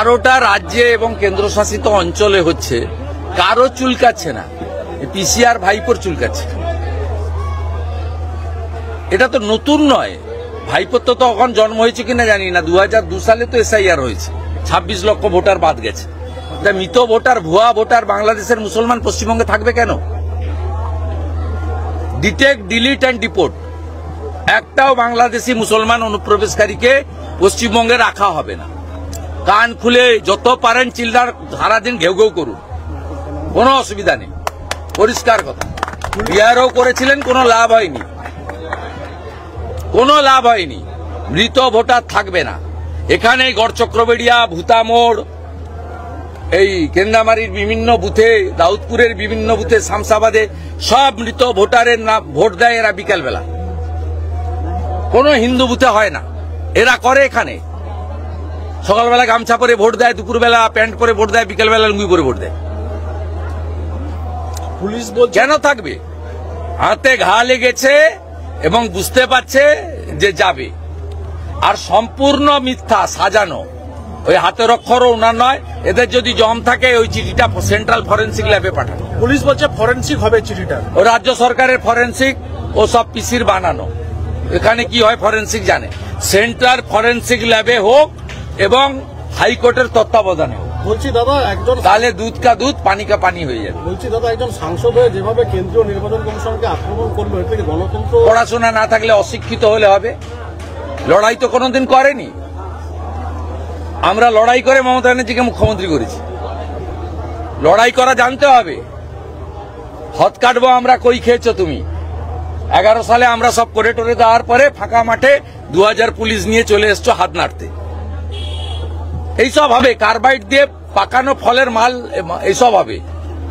12টা রাজ্যে এবং কেন্দ্রশাসিত অঞ্চলে হচ্ছে, কারো চুলকাচ্ছে না, পিসিআর ভাইপোর চুলকাচ্ছে। এটা তো নতুন নয়, ভাইপোর তো তখন জন্ম হয়েছে কিনা জানি না, 2002 সালে তো এসআইআর হয়েছে, 26 লক্ষ ভোটার বাদ গেছে। মৃত ভোটার, ভুয়া ভোটার বাংলাদেশের মুসলমান পশ্চিমবঙ্গে থাকবে কেন? ডিটেক্ট, ডিলিট অ্যান্ড ডিপোর্ট, একটাও বাংলাদেশি মুসলমান অনুপ্রবেশকারীকে পশ্চিমবঙ্গে রাখা হবে না। কান খুলে যত পারেন চিল্লার সারাদিন ঘেউ ঘেউ করুন, কোনো অসুবিধা নেই, পরিষ্কার কথা। বিহারও করেছিলেন, কোনো লাভ হয়নি, কোনো লাভ হয়নি। মৃত ভোটার থাকবে না এখানে। গড়চক্রবেড়িয়া, ভূতামোড়, এই কেন্দামারির বিভিন্ন বুথে, দাউদপুরের বিভিন্ন বুথে, শামসাবাদে সব মৃত ভোটারের নাম ভোট দেয় এরা বিকালবেলা। কোনো হিন্দু বুথে হয় না, এরা করে এখানে। সকালবেলা গামছা পরে ভোট দেয়, দুপুরবেলা প্যান্ট পরে ভোট দেয়, বিকালবেলা লুঙ্গি পরে ভোট দেয়। পুলিশ কেন থাকবে? হাতে ঘা লেগেছে এবং বুঝতে পারছে যে যাবে। আর সম্পূর্ণ মিথ্যা, সাজানো। ওই হাতের অক্ষরও ওনার নয়। এদের যদি জম থাকে ওই চিঠিটা সেন্ট্রাল ফরেন্সিক ল্যাবে পাঠানো। পুলিশ বলছে ফরেন্সিক হবে চিঠিটা, ও রাজ্য সরকারের ফরেন্সিক, ও সব পিসির বানানো। এখানে কি হয় ফরেন্সিক জানে। সেন্ট্রাল ফরেন্সিক ল্যাবে হোক এবং হাইকোর্টের তত্ত্বাবধানে হোক। বলছি দাদা, একজন তাহলে দুধ কা দুধ, পানি কা পানি হয়ে যাবে। বলছি দাদা, একজন সাংসদ হয়ে যেভাবে কেন্দ্রীয় নির্বাচন কমিশনকে আক্রমণ করবে, এর থেকে গণতন্ত্র। পড়াশোনা না থাকলে অশিক্ষিত হলে হবে? লড়াই তো কোনোদিন করেনি। আমরা লড়াই করে মমতা ব্যানার্জিকে মুখ্যমন্ত্রী করেছি। লড়াই করা জানতে হবে। হদ কাটবো আমরা, কই খেয়েছো তুমি? 11 সালে আমরা সব করে টোরে দেওয়ার পরে ফাঁকা মাঠে 2000 পুলিশ নিয়ে চলে এসছো হাত নাড়তে। এইসব হবে, কার্বাইড দিয়ে পাকানো ফলের মাল, এইসব হবে।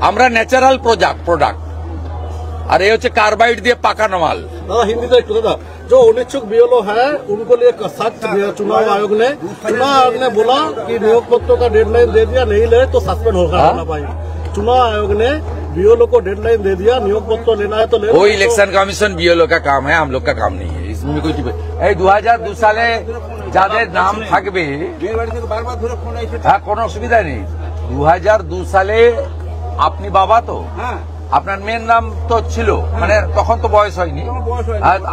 আমরা ন্যাচারাল প্রোডাক্ট, আর এই হচ্ছে কার্বাইড দিয়ে পাকানো মাল। दादा हिंदी तो एक दादा, जो अनिच्छुक बीएलओ है उनको लिए सख्त चुनाव आयोग ने बोला कि नियोग पत्रों का डेडलाइन दे दिया, नहीं ले तो सस्पेंड होगा ना भाई। चुनाव आयोग ने बीएलओ को डेडलाइन दे दिया, नियोग पत्र लेना है तो ले। वो इलेक्शन कमीशन बीएलओ का काम है, हम लोग का काम नहीं है। इसमें कोई 2002 সালে যাদের নাম থাকবে, হ্যাঁ কোনো অসুবিধা নেই। 2002 সালে আপনি বাবা তো, আপনার মেয়ের নাম তো ছিল, মানে তখন তো বয়স হয়নি,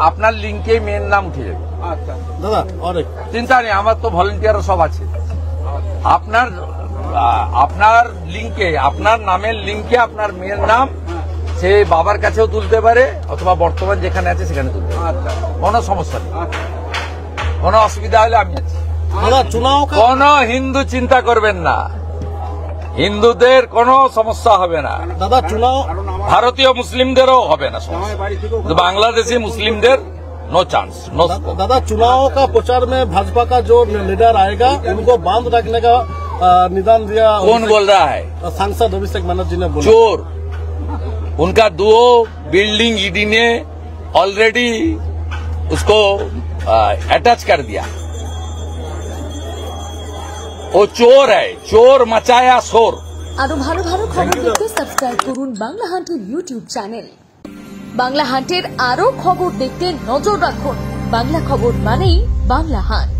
আপনার লিঙ্কে মেয়ের নাম উঠে যাবে। দাদা চিন্তা নেই, আমার তো ভলেন্টিয়ার সব আছে। আপনার লিঙ্কে, আপনার নামের লিঙ্কে আপনার মেয়ের নাম সে বাবার কাছেও তুলতে পারে, অথবা বর্তমান যেখানে আছে সেখানে তুলতে পারে। কোনো সমস্যা নেই, কোনো অসুবিধা হলে আমি আছি। কোন হিন্দু চিন্তা করবেন না, হিন্দুদের কোনো সমস্যা হবে না। দাদা চুনাव ভারতীয় মুসলিমদেরও হবে না সমস্যা, বাংলাদেশি মুসলিমদের नो चांस, नो। दादा चुनाव का प्रचार में भाजपा का जो लीडर आएगा उनको बांध रखने का निदान दिया। कौन बोल रहा है? सांसद अभिषेक बनर्जी ने बोला। चोर, उनका 2 बिल्डिंग ईडी ने ऑलरेडी उसको अटैच कर दिया। वो चोर है, चोर मचाया शोर। আরো ভালো ভালো খবর দেখতে সাবস্ক্রাইব করুন বাংলা হান্টের ইউটিউব চ্যানেল। বাংলা হান্টের আরো খবর দেখতে নজর রাখুন। বাংলা খবর মানেই বাংলা হান্ট।